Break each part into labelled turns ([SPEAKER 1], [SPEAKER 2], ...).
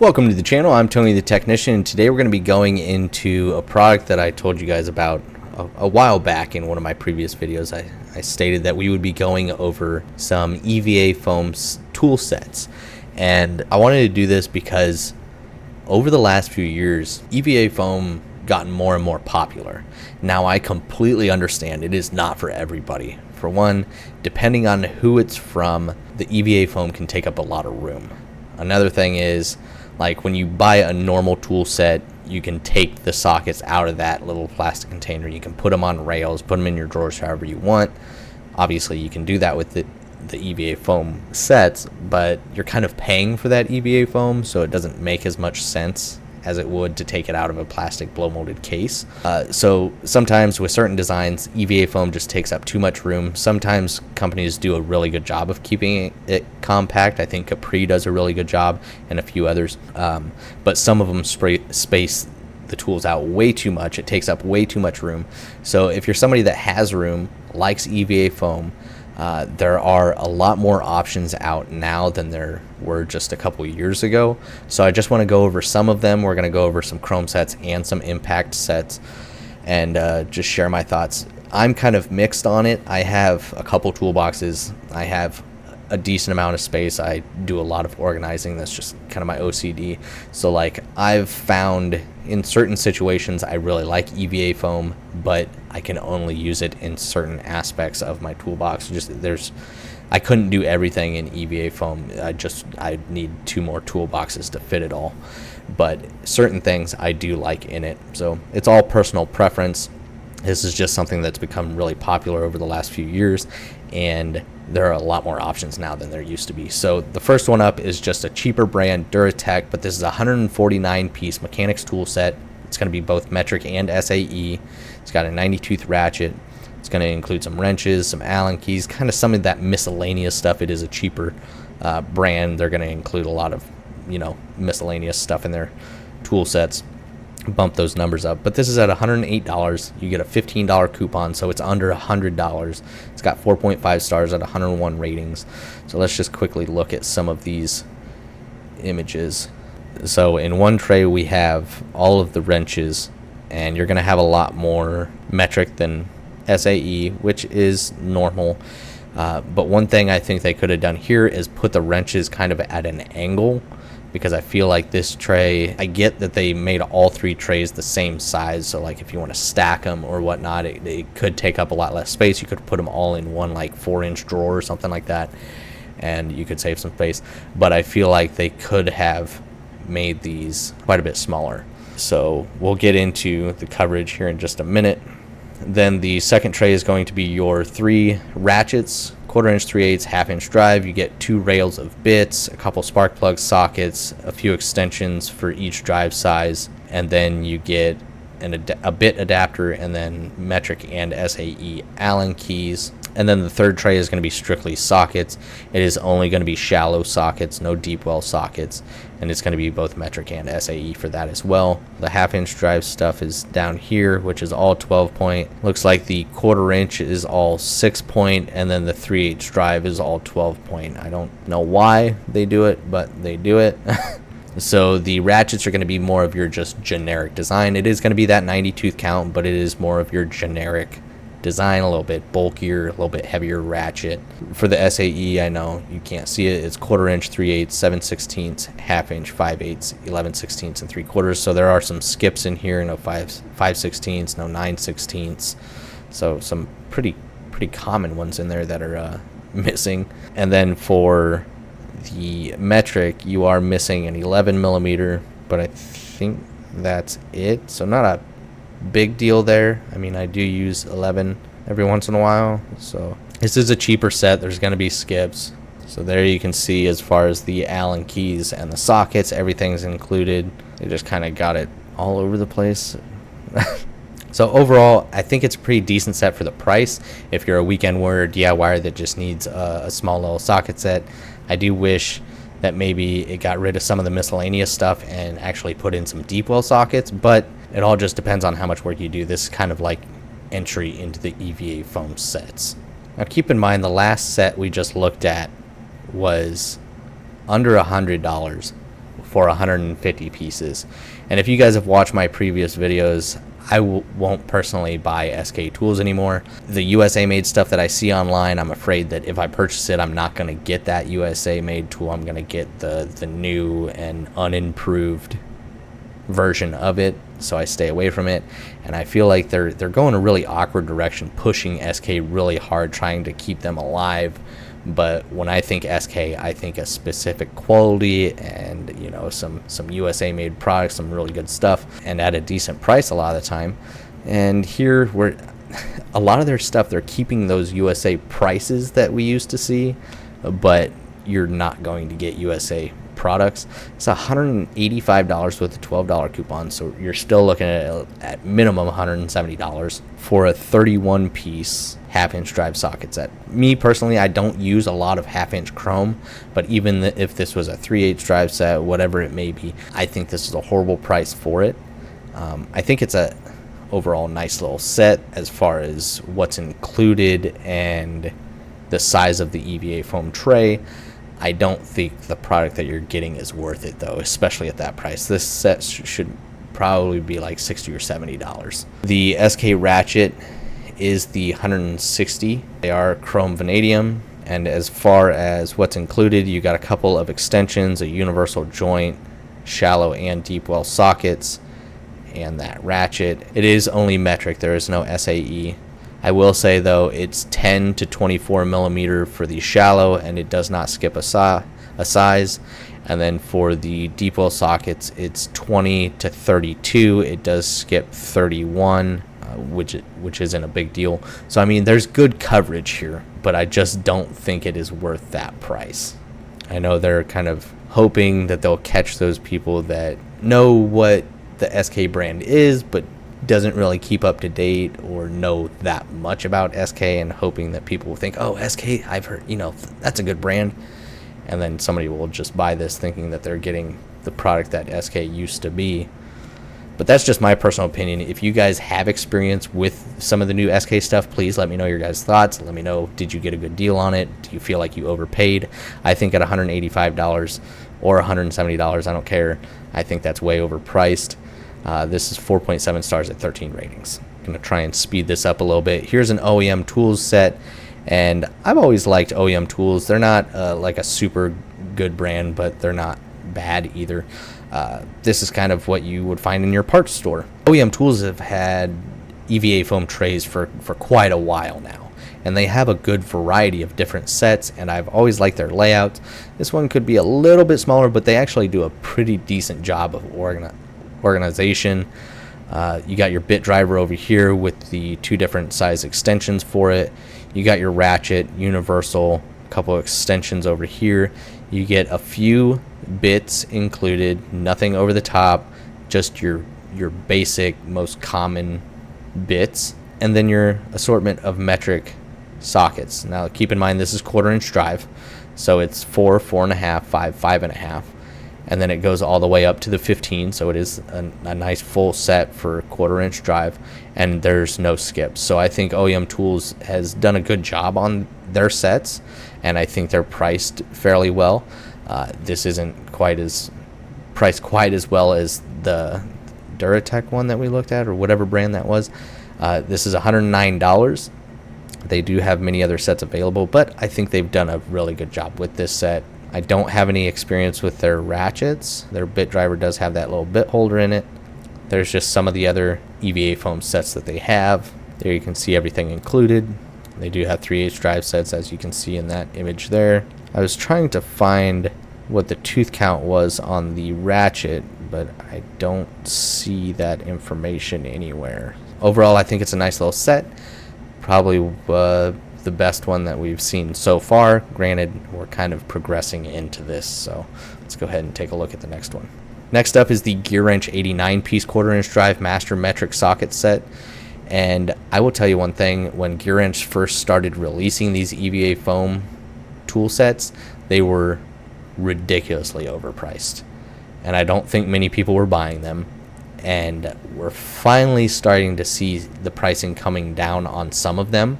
[SPEAKER 1] Welcome to the channel. I'm Tony the Technician, and today we're going to be going into a product that I told you guys about a while back in one of my previous videos. I stated that we would be going over some EVA Foam tool sets, and I wanted to do this because over the last few years, EVA Foam gotten more and more popular. Now, I completely understand it is not for everybody. For one, depending on who it's from, the EVA Foam can take up a lot of room. Another thing is, like when you buy a normal tool set, you can take the sockets out of that little plastic container. You can put them on rails, put them in your drawers however you want. Obviously, you can do that with the EVA Foam sets, but you're kind of paying for that EVA Foam, so it doesn't make as much sense as it would to take it out of a plastic blow molded case. So sometimes with certain designs, EVA Foam just takes up too much room. Sometimes companies do a really good job of keeping it compact. I think Capri does a really good job, and a few others. But some of them space the tools out way too much. It takes up way too much room. So if you're somebody that has room, likes EVA Foam, there are a lot more options out now than there were just a couple years ago. So I just want to go over some of them. We're going to go over some chrome sets and some impact sets, and just share my thoughts. I'm kind of mixed on it. I have a couple toolboxes. I have a decent amount of space. I do a lot of organizing. That's just kind of my OCD. So like I've found in certain situations I really like EVA Foam, but I can only use it in certain aspects of my toolbox. I couldn't do everything in EVA Foam. I need two more toolboxes to fit it all. But certain things I do like in it. So it's all personal preference. This is just something that's become really popular over the last few years, and there are a lot more options now than there used to be. So the first one up is just a cheaper brand, Duratech, but this is a 149 piece mechanics tool set. It's going to be both metric and SAE. It's got a 90-tooth ratchet. It's going to include some wrenches, some Allen keys, kind of some of that miscellaneous stuff. It is a cheaper brand. They're going to include a lot of, miscellaneous stuff in their tool sets. Bump those numbers up, but this is at $108. You get a $15 coupon, so it's under $100. It's got 4.5 stars at 101 ratings. So let's just quickly look at some of these images. So in one tray we have all of the wrenches, and you're going to have a lot more metric than SAE, which is normal. But one thing I think they could have done here is put the wrenches kind of at an angle, because I feel like this tray, I get that they made all three trays the same size, so like if you want to stack them or whatnot, it could take up a lot less space. You could put them all in one like 4-inch drawer or something like that, and you could save some space. But I feel like they could have made these quite a bit smaller. So we'll get into the coverage here in just a minute. Then the second tray is going to be your 3 ratchets, 1/4-inch, 3/8, 1/2-inch drive. You get 2 rails of bits, a couple spark plug sockets, a few extensions for each drive size, and then you get a bit adapter, and then metric and SAE Allen keys. And then the third tray is going to be strictly sockets. It is only going to be shallow sockets, no deep well sockets, and it's going to be both metric and SAE for that as well. The 1/2-inch drive stuff is down here, which is all 12 point. Looks like the 1/4-inch is all 6 point, and then the 3/8 drive is all 12 point. I don't know why they do it, but they do it. So the ratchets are going to be more of your just generic design. It is going to be that 90-tooth count, but it is more of your generic design, a little bit bulkier, a little bit heavier ratchet. For the SAE, I know you can't see it, it's 1/4-inch, 3/8, 7/16, 1/2-inch, 5/8, 11/16, and 3/4. So there are some skips in here, no 5/16, no 9/16. So some pretty common ones in there that are missing. And then for the metric, you are missing an 11mm, but I think that's it. So not a big deal there. I mean, I do use 11 every once in a while. So this is a cheaper set. There's going to be skips. So there you can see, as far as the Allen keys and the sockets, everything's included. They just kind of got it all over the place. So overall, I think it's a pretty decent set for the price. If you're a weekend warrior DIYer that just needs a small little socket set, I do wish that maybe it got rid of some of the miscellaneous stuff and actually put in some deep well sockets, but it all just depends on how much work you do. This is kind of like entry into the EVA Foam sets. Now keep in mind, the last set we just looked at was under $100 for 150 pieces. And if you guys have watched my previous videos, I won't personally buy SK tools anymore. The USA made stuff that I see online, I'm afraid that if I purchase it, I'm not going to get that USA made tool. I'm going to get the new and unimproved version of it, so I stay away from it. And I feel like they're going a really awkward direction, pushing SK really hard, trying to keep them alive. But when I think SK, I think a specific quality and, you know, some USA made products, some really good stuff, and at a decent price a lot of the time. And here, we're a lot of their stuff, they're keeping those USA prices that we used to see, but you're not going to get USA products. It's $185 with a $12 coupon, so you're still looking at minimum $170 for a 31 piece half-inch drive socket set. Me personally, I don't use a lot of half-inch chrome, but even if this was a 3/8 drive set, whatever it may be, I think this is a horrible price for it. I think it's a overall nice little set as far as what's included and the size of the EVA foam tray. I don't think the product that you're getting is worth it, though, especially at that price. This set should probably be like $60 or $70. The SK ratchet is the 160. They are chrome vanadium, and as far as what's included, you got a couple of extensions, a universal joint, shallow and deep well sockets, and that ratchet. It is only metric. There is no SAE. I will say, though, it's 10 to 24 millimeter for the shallow, and it does not skip a size. And then for the deep well sockets, it's 20 to 32. It does skip 31, which isn't a big deal. So, I mean, there's good coverage here, but I just don't think it is worth that price. I know they're kind of hoping that they'll catch those people that know what the SK brand is, but doesn't really keep up to date or know that much about SK, and hoping that people will think, oh, SK, I've heard, you know, that's a good brand. And then somebody will just buy this thinking that they're getting the product that SK used to be. But that's just my personal opinion. If you guys have experience with some of the new SK stuff, please let me know your guys' thoughts. Let me know, did you get a good deal on it? Do you feel like you overpaid? I think at $185 or $170, I don't care. I think that's way overpriced. This is 4.7 stars at 13 ratings. I'm going to try and speed this up a little bit. Here's an OEM Tools set, and I've always liked OEM Tools. They're not like a super good brand, but they're not bad either. This is kind of what you would find in your parts store. OEM Tools have had EVA foam trays for quite a while now, and they have a good variety of different sets, and I've always liked their layouts. This one could be a little bit smaller, but they actually do a pretty decent job of organization. You got your bit driver over here with the two different size extensions for it. You got your ratchet, universal, couple of extensions over here. You get a few bits included, nothing over the top, just your basic, most common bits, and then your assortment of metric sockets. Now keep in mind, this is 1/4 inch drive, so it's 4, 4.5, 5, 5.5. And then it goes all the way up to the 15, so it is a nice full set for 1/4 inch drive, and there's no skips. So I think OEM Tools has done a good job on their sets, and I think they're priced fairly well. This isn't priced quite as well as the Duratec one that we looked at, or whatever brand that was. This is $109. They do have many other sets available, but I think they've done a really good job with this set. I don't have any experience with their ratchets. Their bit driver does have that little bit holder in it. There's just some of the other EVA foam sets that they have. There you can see everything included. They do have 3/8 drive sets, as you can see in that image there. I was trying to find what the tooth count was on the ratchet, but I don't see that information anywhere. Overall, I think it's a nice little set. Probably the best one that we've seen so far. Granted, we're kind of progressing into this, so let's go ahead and take a look at the next one. Next up is the Gearwrench 89 piece 1/4 inch drive master metric socket set. And I will tell you one thing, when Gearwrench first started releasing these EVA foam tool sets, they were ridiculously overpriced, and I don't think many people were buying them. And we're finally starting to see the pricing coming down on some of them.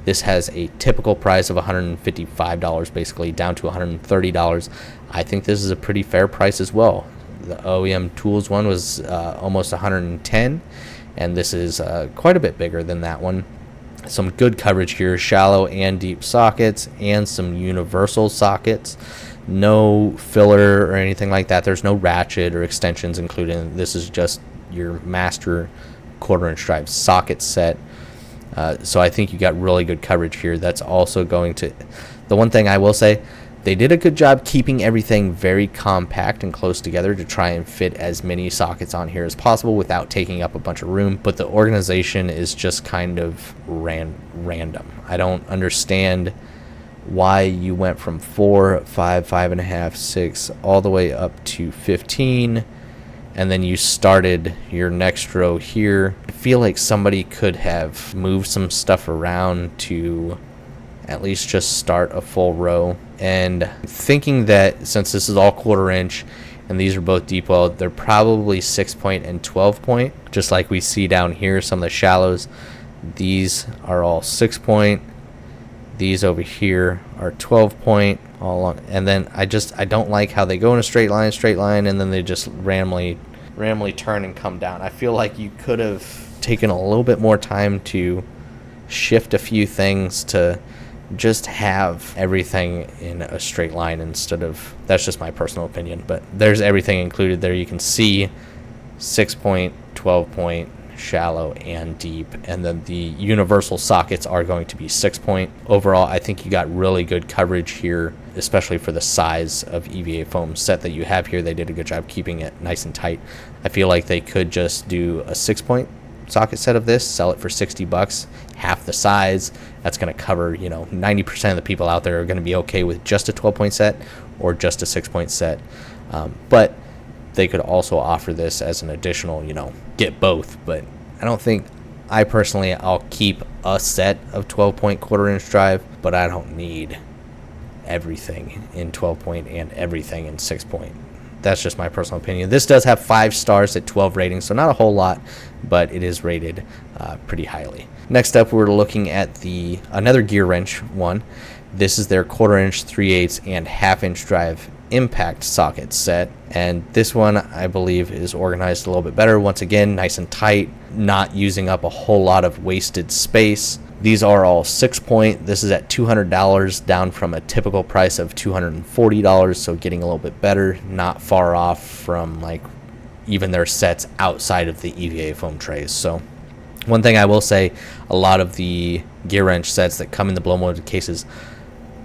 [SPEAKER 1] This has a typical price of $155, basically down to $130. I think this is a pretty fair price as well. The OEM Tools one was almost 110, and this is quite a bit bigger than that one. Some good coverage here, shallow and deep sockets, and some universal sockets. No filler or anything like that. There's no ratchet or extensions included. This is just your master 1/4 inch drive socket set. So I think you got really good coverage here. That's also going to, the one thing I will say, they did a good job keeping everything very compact and close together to try and fit as many sockets on here as possible without taking up a bunch of room. But the organization is just kind of random. I don't understand why you went from 4, 5, 5.5, 6, all the way up to 15. And then you started your next row here. I feel like somebody could have moved some stuff around to at least just start a full row. And thinking that since this is all 1/4 inch and these are both deep well, they're probably 6-point and 12-point, just like we see down here. Some of the shallows, these are all 6-point. These over here are 12-point all along. And then I don't like how they go in a straight line, and then they just randomly turn and come down. I feel like you could have taken a little bit more time to shift a few things to just have everything in a straight line instead of, that's just my personal opinion, but there's everything included there. You can see 6-point, 12-point, shallow, and deep, and then the universal sockets are going to be 6-point. Overall, I think you got really good coverage here, especially for the size of EVA foam set that you have here. They did a good job keeping it nice and tight. I feel like they could just do a 6-point socket set of this, sell it for $60, half the size. That's going to cover, 90% of the people out there are going to be okay with just a 12-point set or just a 6-point set. But they could also offer this as an additional, get both. But I personally, I'll keep a set of 12-point 1/4 inch drive, but I don't need everything in 12-point and everything in 6-point. That's just my personal opinion. This does have 5 stars at 12 ratings, so not a whole lot, but it is rated pretty highly. Next up, we're looking at another Gearwrench one. This is their 1/4 inch, 3/8, and 1/2 inch drive impact socket set, and this one I believe is organized a little bit better. Once again, nice and tight, not using up a whole lot of wasted space. These are all 6-point. This is at $200, down from a typical price of $240, so getting a little bit better, not far off from like even their sets outside of the EVA foam trays. So one thing I will say, a lot of the Gearwrench sets that come in the blow molded cases,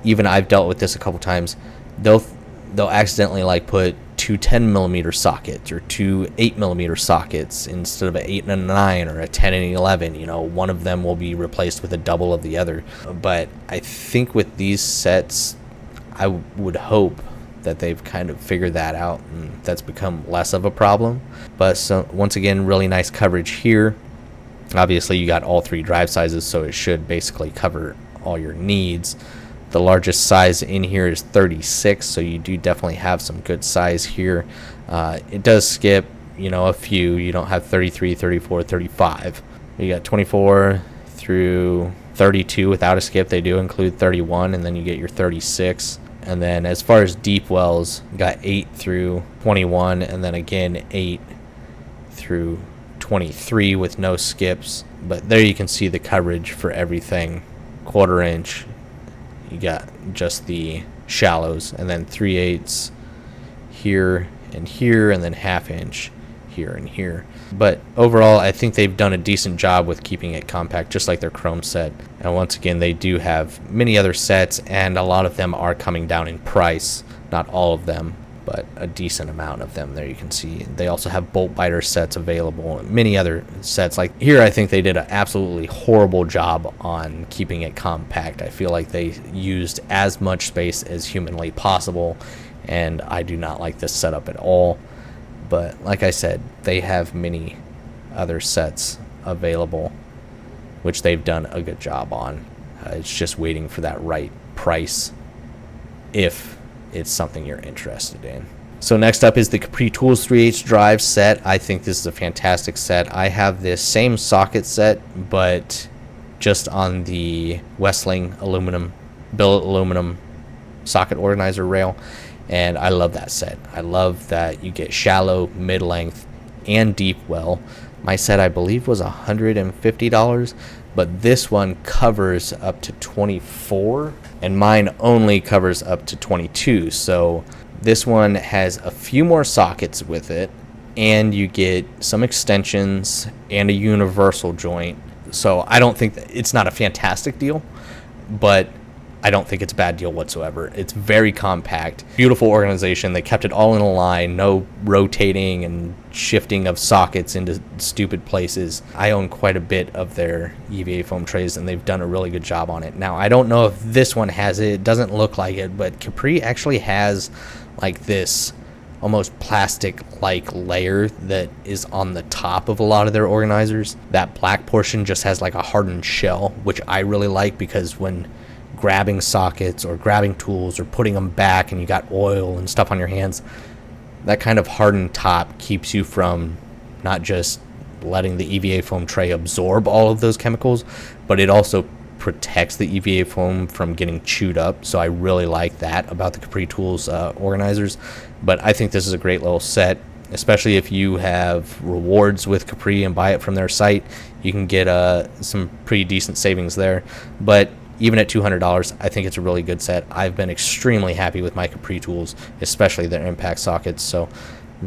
[SPEAKER 1] even I've dealt with this a couple times, they'll accidentally like put 2 10mm sockets or 2 8mm sockets instead of an 8 and a 9 or a 10 and 11. One of them will be replaced with a double of the other. But I think with these sets, I would hope that they've kind of figured that out and that's become less of a problem. But so once again, really nice coverage here. Obviously you got all 3 drive sizes, so it should basically cover all your needs. The largest size in here is 36, so you do definitely have some good size here. It does skip, a few. You don't have 33, 34, 35. You got 24 through 32 without a skip. They do include 31, and then you get your 36. And then as far as deep wells, you got 8 through 21, and then again 8 through 23 with no skips. But there you can see the coverage for everything. 1/4 inch. You got just the shallows, and then 3/8 here, and then 1/2 inch here and here. But overall, I think they've done a decent job with keeping it compact, just like their chrome set. And once again, they do have many other sets, and a lot of them are coming down in price. Not all of them, but a decent amount of them. There you can see they also have bolt biter sets available, and many other sets. Like here, I think they did an absolutely horrible job on keeping it compact. I feel like they used as much space as humanly possible, and I do not like this setup at all. But like I said, they have many other sets available, which they've done a good job on. It's just waiting for that right price if it's something you're interested in. So next up is the Capri Tools 3/8 drive set. I think this is a fantastic set. I have this same socket set, but just on the Westling aluminum, billet aluminum socket organizer rail. and I love that set. I love that you get shallow, mid-length, and deep well. My set, I believe, was $150, but this one covers up to 24, and mine only covers up to 22. So this one has a few more sockets with it, and you get some extensions and a universal joint. So I don't think that it's not a fantastic deal, but I don't think it's a bad deal whatsoever. It's very compact, beautiful organization. They kept it all in a line, no rotating and shifting of sockets into stupid places. I own quite a bit of their EVA foam trays, and they've done a really good job on it. Now, I don't know if this one has it. It doesn't look like it, but Capri actually has like this almost plastic-like layer that is on the top of a lot of their organizers. That black portion just has like a hardened shell, which I really like, because when grabbing sockets or grabbing tools or putting them back and you got oil and stuff on your hands, that kind of hardened top keeps you from not just letting the EVA foam tray absorb all of those chemicals, but it also protects the EVA foam from getting chewed up. So I really like that about the Capri Tools organizers. But I think this is a great little set, especially if you have rewards with Capri and buy it from their site. You can get some pretty decent savings there. But even at $200, I think it's a really good set. I've been extremely happy with my Capri tools, especially their impact sockets. So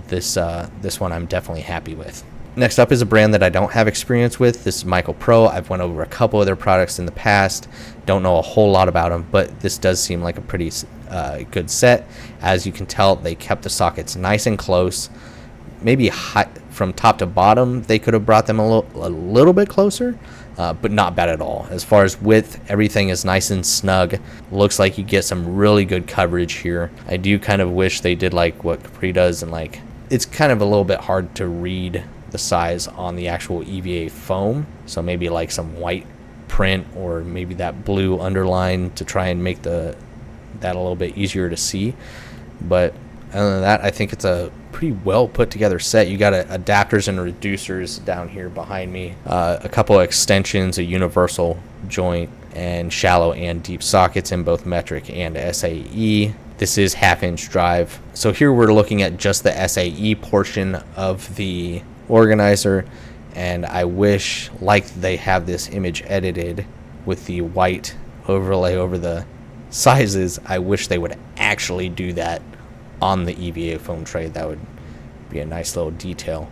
[SPEAKER 1] this one I'm definitely happy with. Next up is a brand that I don't have experience with. This is MicroPro. I've went over a couple of their products in the past. Don't know a whole lot about them, but this does seem like a pretty good set. As you can tell, they kept the sockets nice and close. Maybe from top to bottom, they could have brought them a little bit closer. But not bad at all. As far as width, everything is nice and snug. Looks like you get some really good coverage here. I do kind of wish they did like what Capri does, and like it's kind of a little bit hard to read the size on the actual EVA foam. So maybe like some white print or maybe that blue underline to try and make that a little bit easier to see. But other than that, I think it's a pretty well put together set. You got adapters and reducers down here behind me, a couple of extensions, a universal joint, and shallow and deep sockets in both metric and SAE. This is 1/2-inch drive. So here we're looking at just the SAE portion of the organizer, and I wish, like they have this image edited with the white overlay over the sizes, I wish they would actually do that on the EVA foam tray. That would be a nice little detail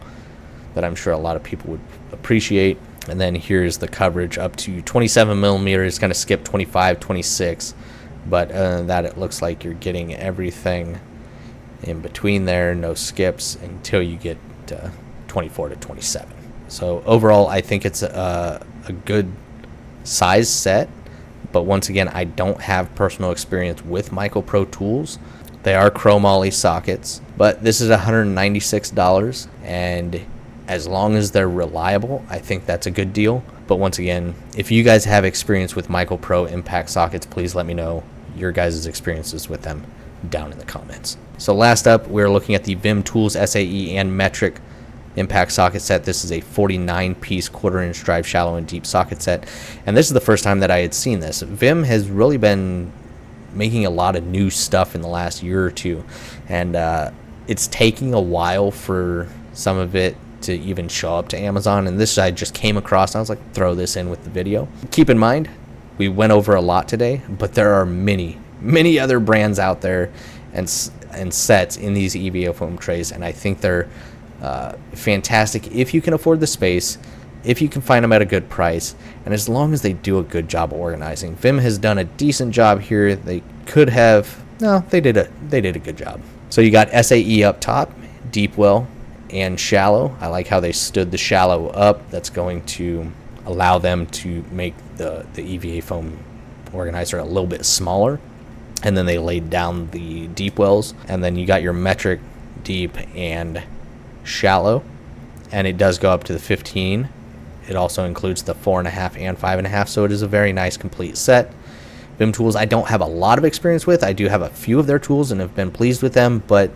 [SPEAKER 1] that I'm sure a lot of people would appreciate. And then here's the coverage up to 27 millimeters. It's going to skip 25, 26, but other than that, it looks like you're getting everything in between there, no skips until you get 24 to 27. So overall, I think it's a good size set, but once again, I don't have personal experience with MicroPro tools. They are chromoly sockets, but this is $196, and as long as they're reliable, I think that's a good deal. But once again, if you guys have experience with MicroPro impact sockets, please let me know your guys' experiences with them down in the comments. So last up, we're looking at the Vim Tools SAE and metric impact socket set. This is a 49-piece 1/4-inch drive shallow and deep socket set, and this is the first time that I had seen this. Vim has really been making a lot of new stuff in the last year or two, and it's taking a while for some of it to even show up to Amazon, and this I just came across and I was like, throw this in with the video. Keep in mind, we went over a lot today, but there are many other brands out there and sets in these EVA foam trays, and I think they're fantastic if you can afford the space, if you can find them at a good price, and as long as they do a good job organizing. Vim has done a decent job here. They could have, no, they did a good job. So you got SAE up top, deep well, and shallow. I like how they stood the shallow up. That's going to allow them to make the EVA foam organizer a little bit smaller. And then they laid down the deep wells, and then you got your metric, deep, and shallow, and it does go up to the 15. It also includes the 4.5 and 5.5, so it is a very nice complete set. Vim Tools I don't have a lot of experience with. I do have a few of their tools and have been pleased with them, but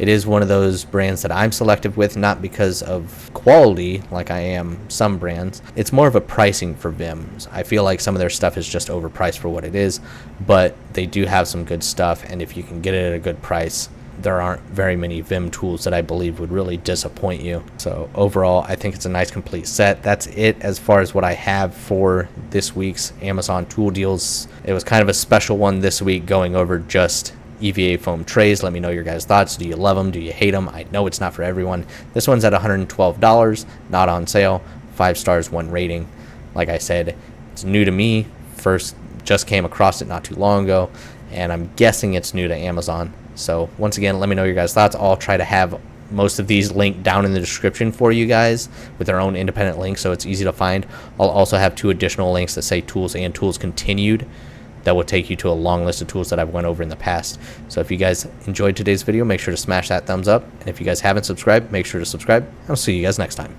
[SPEAKER 1] it is one of those brands that I'm selective with, not because of quality like I am some brands. It's more of a pricing for Vim. I feel like some of their stuff is just overpriced for what it is, but they do have some good stuff, and if you can get it at a good price, there aren't very many Vim tools that I believe would really disappoint you. So overall, I think it's a nice complete set. That's it as far as what I have for this week's Amazon tool deals. It was kind of a special one this week, going over just EVA foam trays. Let me know your guys' thoughts. Do you love them? Do you hate them? I know it's not for everyone. This one's at $112, not on sale. 5 stars, 1 rating. Like I said, it's new to me. First, just came across it not too long ago, and I'm guessing it's new to Amazon. So once again, let me know your guys' thoughts. I'll try to have most of these linked down in the description for you guys with their own independent links, so it's easy to find. I'll also have 2 additional links that say tools and tools continued that will take you to a long list of tools that I've went over in the past. So if you guys enjoyed today's video, make sure to smash that thumbs up. And if you guys haven't subscribed, make sure to subscribe. I'll see you guys next time.